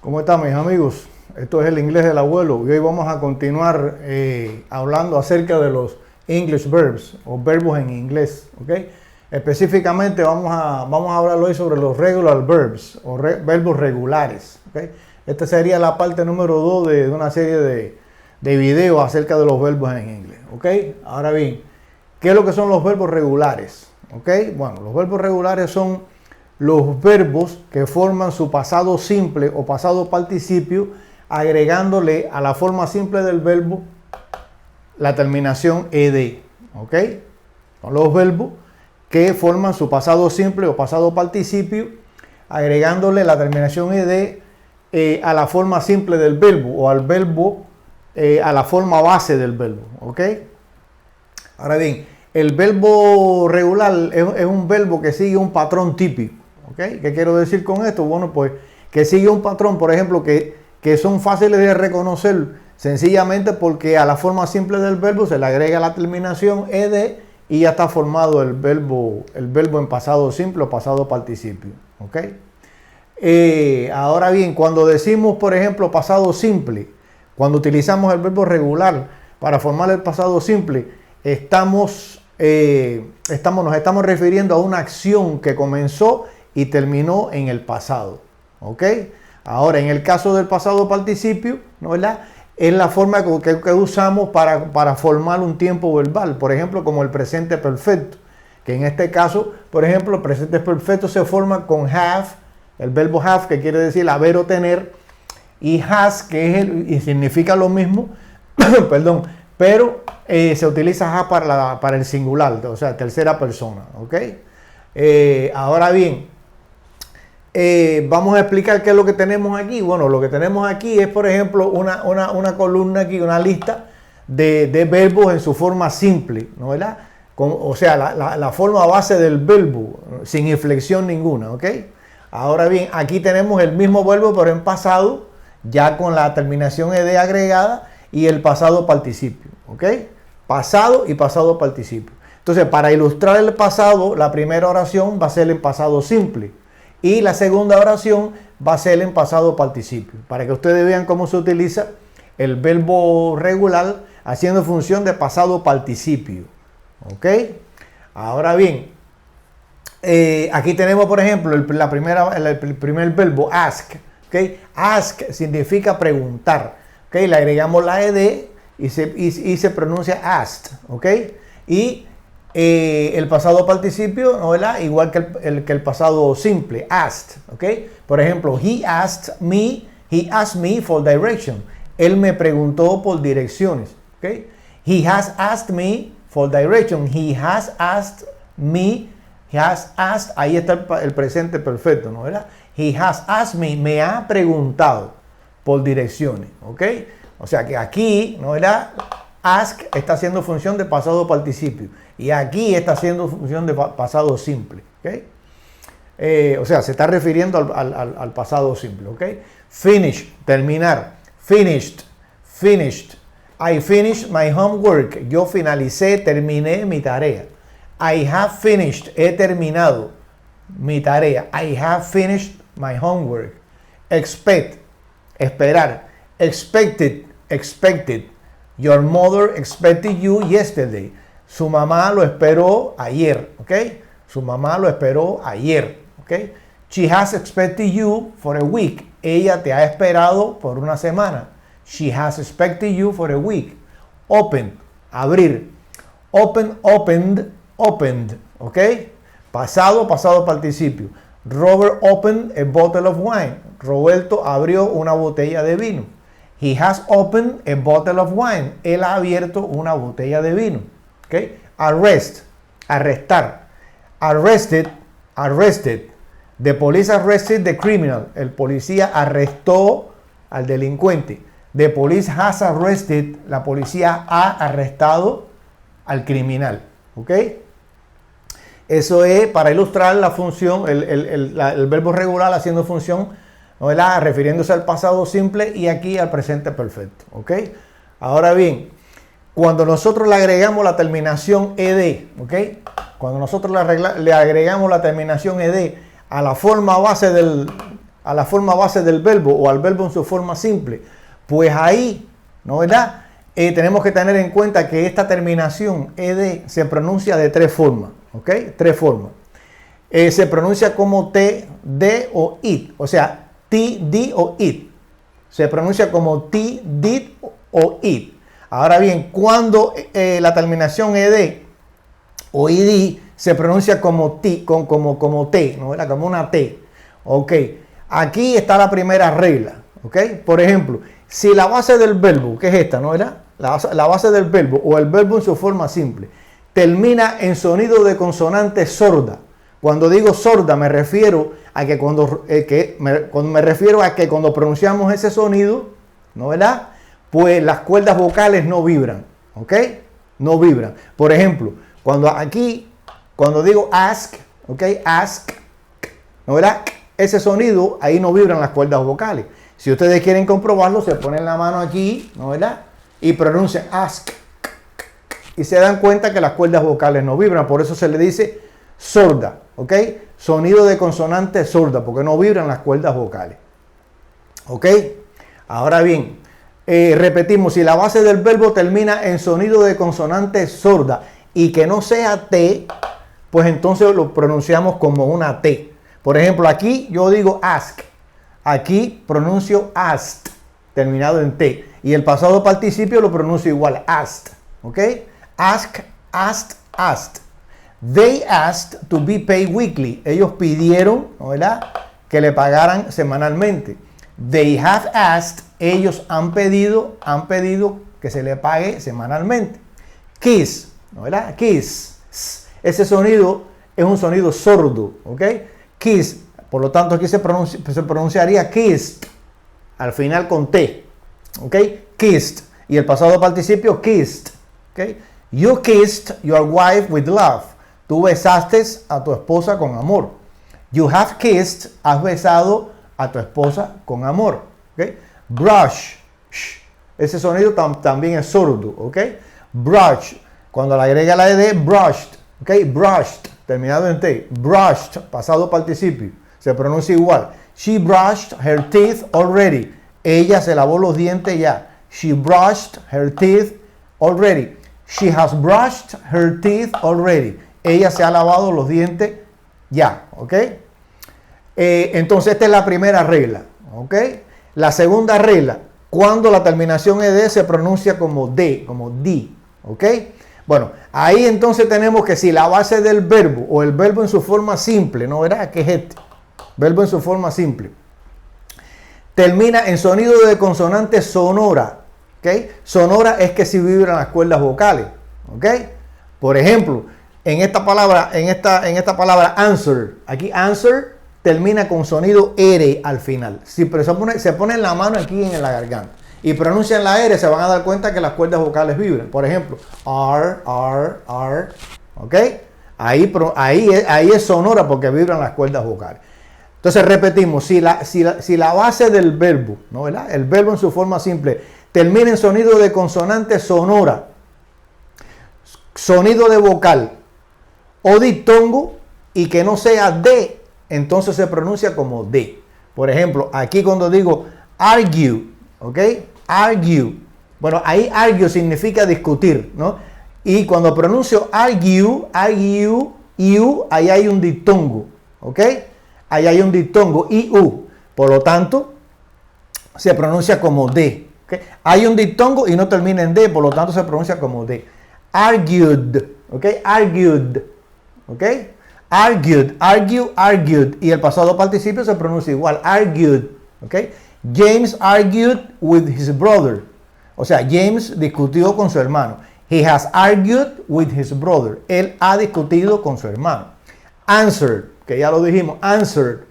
¿Cómo están mis amigos? Esto es el inglés del abuelo y hoy vamos a continuar hablando acerca de los English verbs o verbos en inglés, ¿ok? Específicamente vamos a hablar hoy sobre los regular verbs o verbos regulares, ¿ok? Esta sería la parte número 2 de una serie de videos acerca de los verbos en inglés, ¿ok? Ahora bien, ¿qué es lo que son los verbos regulares? ¿Ok? Bueno, los verbos regulares son los verbos que forman su pasado simple o pasado participio agregándole a la forma simple del verbo la terminación ed. ¿Ok? Son los verbos que forman su pasado simple o pasado participio agregándole la terminación ed a la forma simple del verbo o al verbo a la forma base del verbo. ¿Ok? Ahora bien, el verbo regular es un verbo que sigue un patrón típico. ¿Okay? ¿Qué quiero decir con esto? Bueno, pues que sigue un patrón, por ejemplo, que son fáciles de reconocer sencillamente porque a la forma simple del verbo se le agrega la terminación ed y ya está formado el verbo en pasado simple o pasado participio. ¿Okay? Ahora bien, cuando decimos, por ejemplo, pasado simple, cuando utilizamos el verbo regular para formar el pasado simple, nos estamos refiriendo a una acción que comenzó y terminó en el pasado. ¿Ok? Ahora, en el caso del pasado participio, ¿no, verdad? Es la forma que usamos para formar un tiempo verbal. Por ejemplo, como el presente perfecto. Que en este caso, por ejemplo, el presente perfecto se forma con have, el verbo have, que quiere decir haber o tener, y has, que es y significa lo mismo, perdón, pero se utiliza has para el singular, o sea, tercera persona. ¿Ok? Ahora bien, vamos a explicar qué es lo que tenemos aquí. Bueno, lo que tenemos aquí es, por ejemplo, una columna aquí, una lista de verbos en su forma simple, ¿no, verdad? O sea, la forma base del verbo, sin inflexión ninguna, ¿ok? Ahora bien, aquí tenemos el mismo verbo, pero en pasado, ya con la terminación ed agregada y el pasado participio, ¿ok? Pasado y pasado participio. Entonces, para ilustrar el pasado, la primera oración va a ser en pasado simple. Y la segunda oración va a ser en pasado participio, para que ustedes vean cómo se utiliza el verbo regular haciendo función de pasado participio. ¿Ok? Ahora bien, aquí tenemos, por ejemplo, el primer verbo, ask. ¿Ok? Ask significa preguntar. ¿Ok? Le agregamos la ed y se pronuncia asked. ¿Ok? Y el pasado participio, ¿no, verdad? Igual que el pasado simple, asked, ¿ok? Por ejemplo, he asked me for direction. Él me preguntó por direcciones, ¿ok? He has asked me for direction. He has asked me, ahí está el presente perfecto, ¿no, verdad? He has asked me ha preguntado por direcciones, ¿ok? O sea que aquí, ¿no, verdad? Ask está haciendo función de pasado participio. Y aquí está haciendo función de pasado simple. ¿Okay? O sea, se está refiriendo al pasado simple. ¿Okay? Finish, terminar. Finished. I finished my homework. Yo terminé mi tarea. I have finished. He terminado mi tarea. I have finished my homework. Expect, esperar. Expected. Your mother expected you yesterday. Su mamá lo esperó ayer, ¿ok? Su mamá lo esperó ayer, ¿ok? She has expected you for a week. Ella te ha esperado por una semana. She has expected you for a week. Open, abrir. Opened, ¿ok? Pasado participio. Robert opened a bottle of wine. Roberto abrió una botella de vino. He has opened a bottle of wine. Él ha abierto una botella de vino. ¿Okay? Arrest, arrestar. Arrested. The police arrested the criminal. El policía arrestó al delincuente. The police has arrested. La policía ha arrestado al criminal. ¿Ok? Eso es para ilustrar la función, el verbo regular haciendo función, ¿verdad? Refiriéndose al pasado simple y aquí al presente perfecto. ¿Ok? Ahora bien, cuando nosotros le agregamos la terminación ed, ¿ok? Cuando nosotros le agregamos la terminación ed a la forma base a la forma base del verbo o al verbo en su forma simple, pues ahí, ¿no verdad? Tenemos que tener en cuenta que esta terminación ed se pronuncia de tres formas, ¿ok? Tres formas. Se pronuncia como t, d o it, o sea, t, d o it. Se pronuncia como t, did o it. Ahora bien, cuando la terminación ed o id se pronuncia como t, como t, ¿no? Como una t. Ok, aquí está la primera regla. Ok, por ejemplo, si la base del verbo, que es esta, ¿no? La base del verbo o el verbo en su forma simple termina en sonido de consonante sorda. Cuando digo sorda me refiero a que cuando pronunciamos ese sonido, ¿no verdad? Pues las cuerdas vocales no vibran, ¿ok? No vibran. Por ejemplo, cuando digo ask, ¿ok? Ask, ¿no verdad? Ese sonido, ahí no vibran las cuerdas vocales. Si ustedes quieren comprobarlo, se ponen la mano aquí, ¿no verdad? Y pronuncian ask. Y se dan cuenta que las cuerdas vocales no vibran. Por eso se le dice sorda, ¿ok? Sonido de consonante sorda, porque no vibran las cuerdas vocales. ¿Ok? Ahora bien, repetimos, si la base del verbo termina en sonido de consonante sorda y que no sea T, pues entonces lo pronunciamos como una T. Por ejemplo, aquí yo digo ask. Aquí pronuncio asked, terminado en T. Y el pasado participio lo pronuncio igual, asked. ¿Ok? Ask, asked, asked. They asked to be paid weekly. Ellos pidieron, ¿no verdad?, que le pagaran semanalmente. They have asked. Ellos han pedido que se le pague semanalmente. Kiss, ¿no verdad? Kiss. Ese sonido es un sonido sordo, ¿ok? Kiss. Por lo tanto, aquí se pronunciaría kissed, al final con T, ¿ok? Kissed. Y el pasado participio, kissed, ¿ok? You kissed your wife with love. Tú besaste a tu esposa con amor. You have kissed, has besado a tu esposa con amor, ¿ok? Brush, ese sonido también es sordo, ¿ok? Brush, cuando le agrega la ed, brushed, ¿ok? Brushed, terminado en T. Brushed, pasado participio. Se pronuncia igual. She brushed her teeth already. Ella se lavó los dientes ya. She brushed her teeth already. She has brushed her teeth already. Ella se ha lavado los dientes ya. ¿Ok? Entonces esta es la primera regla. ¿Ok? La segunda regla. Cuando la terminación ed se pronuncia como D, como D. ¿Ok? Bueno, ahí entonces tenemos que si la base del verbo o el verbo en su forma simple, ¿no verá? Que es este. Verbo en su forma simple. Termina en sonido de consonante sonora. ¿Ok? Sonora es que si vibran las cuerdas vocales. ¿Ok? Por ejemplo, en esta palabra answer. Aquí answer termina con sonido R al final. Si se ponen la mano aquí en la garganta y pronuncian la R, se van a dar cuenta que las cuerdas vocales vibran. Por ejemplo, R. ¿Ok? Ahí es sonora porque vibran las cuerdas vocales. Entonces repetimos, si la base del verbo, ¿no verdad? El verbo en su forma simple termina en sonido de consonante sonora, sonido de vocal o diptongo y que no sea D, entonces se pronuncia como D. Por ejemplo, aquí cuando digo argue, ¿ok? Argue. Bueno, ahí argue significa discutir, ¿no? Y cuando pronuncio argue, ahí hay un diptongo, ¿ok? Ahí hay un diptongo, IU. Por lo tanto, se pronuncia como D. ¿Okay? Hay un diptongo y no termina en D, por lo tanto se pronuncia como D. Argued. ¿Ok? Argued. ¿Ok? Argued. Y el pasado participio se pronuncia igual. Argued. ¿Ok? James argued with his brother. O sea, James discutió con su hermano. He has argued with his brother. Él ha discutido con su hermano. Answered. Que ya lo dijimos, answered.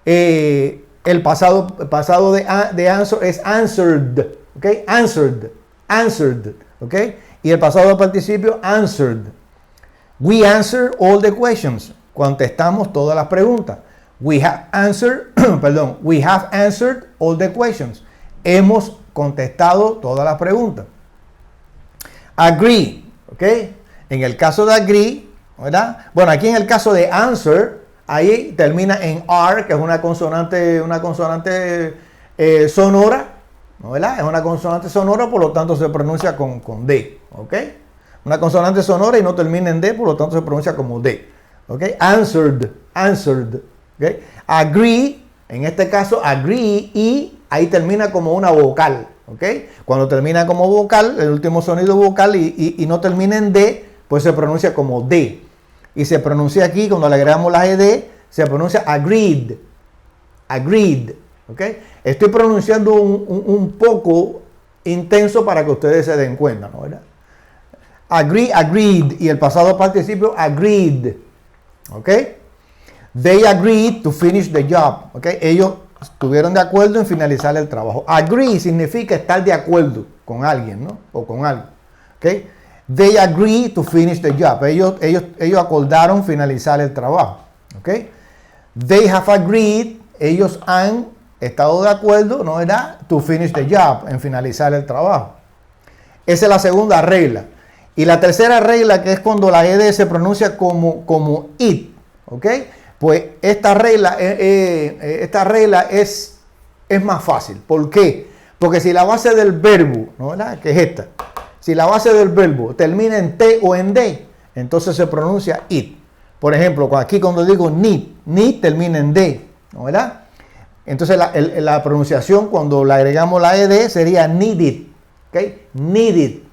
El pasado de answer es answered. ¿Ok? Answered. ¿Ok? Y el pasado participio, answered. We answer all the questions. Contestamos todas las preguntas. We have answered all the questions. Hemos contestado todas las preguntas. Agree. ¿Ok? En el caso de agree, ¿verdad? Bueno, aquí en el caso de answer ahí termina en R, que es una consonante sonora, ¿no, verdad? Es una consonante sonora, por lo tanto se pronuncia con D, ¿ok? Una consonante sonora y no termina en D, por lo tanto se pronuncia como D, ¿ok? Answered, ¿ok? Agree, en este caso agree, y ahí termina como una vocal, ¿ok? Cuando termina como vocal, el último sonido vocal y no termina en D, pues se pronuncia como D. Y se pronuncia aquí, cuando le agregamos la ED, se pronuncia agreed, ¿ok? Estoy pronunciando un poco intenso para que ustedes se den cuenta, ¿no? ¿Verdad? Agree, agreed, y el pasado participio agreed, ¿ok? They agreed to finish the job, ¿ok? Ellos estuvieron de acuerdo en finalizar el trabajo. Agree significa estar de acuerdo con alguien, ¿no? O con algo, ¿ok? They agreed to finish the job. Ellos acordaron finalizar el trabajo, ¿ok? They have agreed, ellos han estado de acuerdo, ¿no, verdad? To finish the job, en finalizar el trabajo. Esa es la segunda regla. Y la tercera regla, que es cuando la ED se pronuncia como it, ¿ok? Pues esta regla es más fácil. ¿Por qué? Porque si la base del verbo, ¿no, verdad? Que es esta. Si la base del verbo termina en T o en D, entonces se pronuncia it. Por ejemplo, aquí cuando digo need termina en D, ¿no, verdad? Entonces la pronunciación cuando le agregamos la ED sería needed, ¿ok? Needed,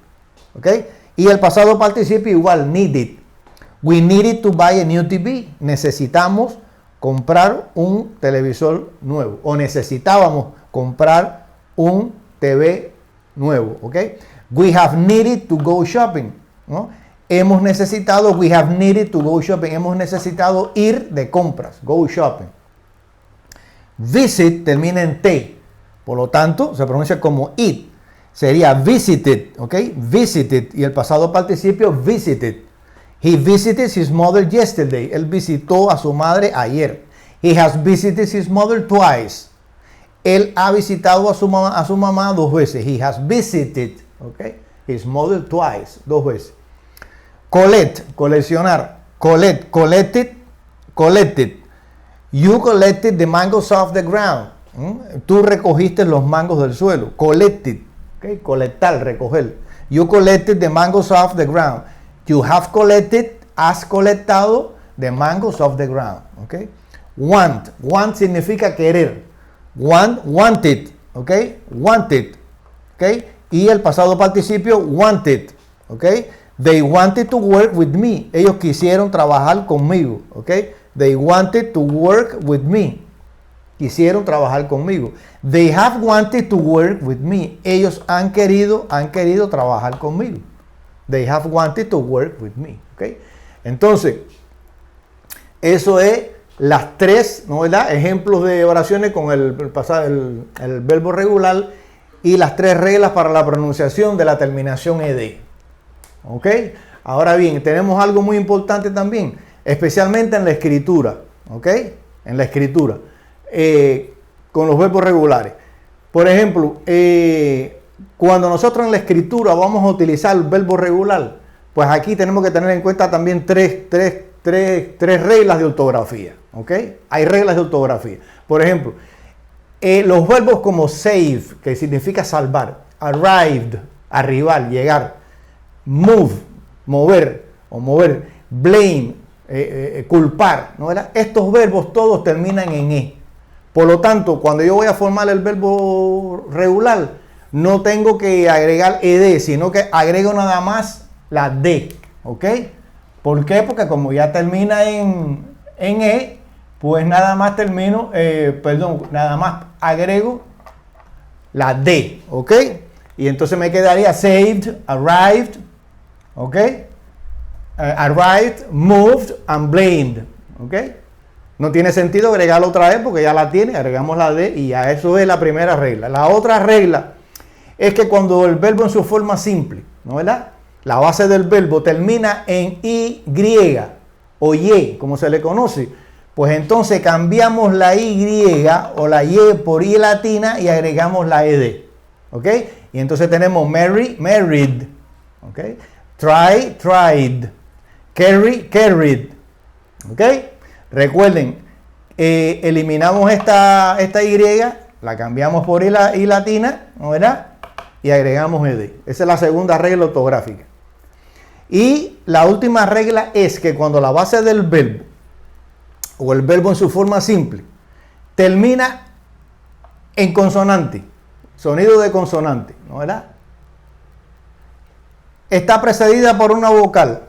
¿ok? Y el pasado participio igual, needed. We needed to buy a new TV. Necesitamos comprar un televisor nuevo. O necesitábamos comprar un TV nuevo, ¿ok? We have needed to go shopping, ¿no? We have needed to go shopping. Hemos necesitado ir de compras, go shopping. Visit termina en T, por lo tanto se pronuncia como it. Sería visited, ¿ok? Visited, y el pasado participio visited. He visited his mother yesterday. Él visitó a su madre ayer. He has visited his mother twice. Él ha visitado a su mamá 2 veces. He has visited, ¿ok? His mother twice, 2 veces. Collect, coleccionar. Collected. You collected the mangoes off the ground. Tú recogiste los mangos del suelo. Collected. Okay. Colectar, recoger. You collected the mangoes off the ground. You have collected, has colectado the mangoes off the ground. Okay. Want significa querer. Wanted. Okay. Wanted. Okay. Y el pasado participio wanted. Okay. They wanted to work with me. Ellos quisieron trabajar conmigo. Okay. They wanted to work with me. Quisieron trabajar conmigo. They have wanted to work with me. Ellos han querido trabajar conmigo. They have wanted to work with me. ¿Okay? Entonces, eso es las 3, ¿no, verdad? Ejemplos de oraciones con el verbo regular y las 3 reglas para la pronunciación de la terminación ed. ¿Ok? Ahora bien, tenemos algo muy importante también, especialmente en la escritura. ¿Ok? En la escritura. Con los verbos regulares. Por ejemplo, cuando nosotros en la escritura vamos a utilizar el verbo regular, pues aquí tenemos que tener en cuenta también tres reglas de ortografía. ¿Ok? Hay reglas de ortografía. Por ejemplo, los verbos como save, que significa salvar, arrived, arribar, llegar, move, mover o mover, blame, culpar, ¿no, verdad? Estos verbos todos terminan en E. Por lo tanto, cuando yo voy a formar el verbo regular, no tengo que agregar ed, sino que agrego nada más la D. ¿Ok? ¿Por qué? Porque como ya termina en E, pues nada más nada más agrego la D. ¿Ok? Y entonces me quedaría saved, arrived, ¿ok? Arrived, moved and blamed. ¿Ok? No tiene sentido agregarla otra vez porque ya la tiene, agregamos la D y ya eso es la primera regla. La otra regla es que cuando el verbo en su forma simple, ¿no, verdad? La base del verbo termina en Y o Y, como se le conoce, pues entonces cambiamos la Y o la Y por I latina y agregamos la ED. ¿Ok? Y entonces tenemos marry, married. ¿Ok? Try, tried. Carry, carried. ¿Ok? Recuerden, eliminamos esta Y, la cambiamos por I latina, ¿no verdad? Y agregamos ed. Esa es la segunda regla ortográfica. Y la última regla es que cuando la base del verbo, o el verbo en su forma simple, termina en consonante, sonido de consonante, ¿no verdad? Está precedida por una vocal,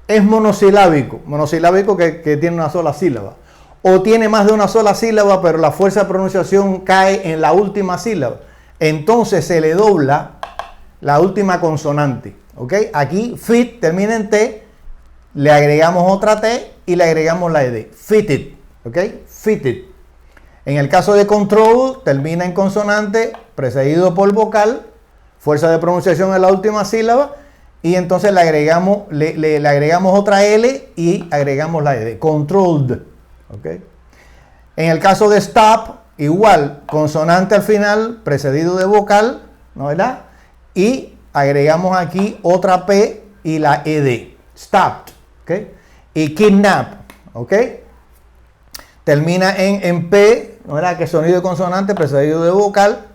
es monosilábico que tiene una sola sílaba, o tiene más de una sola sílaba, pero la fuerza de pronunciación cae en la última sílaba, entonces se le dobla la última consonante, ¿ok? Aquí fit termina en T, le agregamos otra T y le agregamos la ed, fitted, ¿ok? Fitted. En el caso de control, termina en consonante, precedido por vocal, fuerza de pronunciación en la última sílaba, y entonces le agregamos otra L y agregamos la ed, controlled, ¿ok? En el caso de stop, igual, consonante al final, precedido de vocal, ¿no verdad? Y agregamos aquí otra P y la ed, stopped, ¿ok? Y kidnap, ¿ok? Termina en P, ¿no verdad? Que es sonido de consonante precedido de vocal,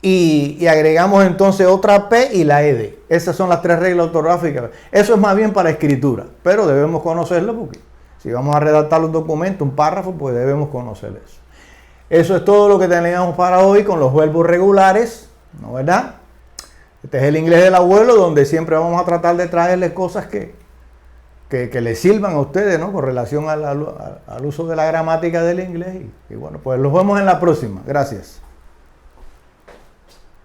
y agregamos entonces otra P y la ed. Esas son las tres reglas ortográficas. Eso es más bien para escritura, pero debemos conocerlo porque si vamos a redactar un documento, un párrafo, pues debemos conocer eso. Eso es todo lo que teníamos para hoy con los verbos regulares, ¿no verdad? Este es el inglés del abuelo, donde siempre vamos a tratar de traerles cosas que les sirvan a ustedes, ¿no? Con relación al uso de la gramática del inglés. Y bueno, pues los vemos en la próxima. Gracias.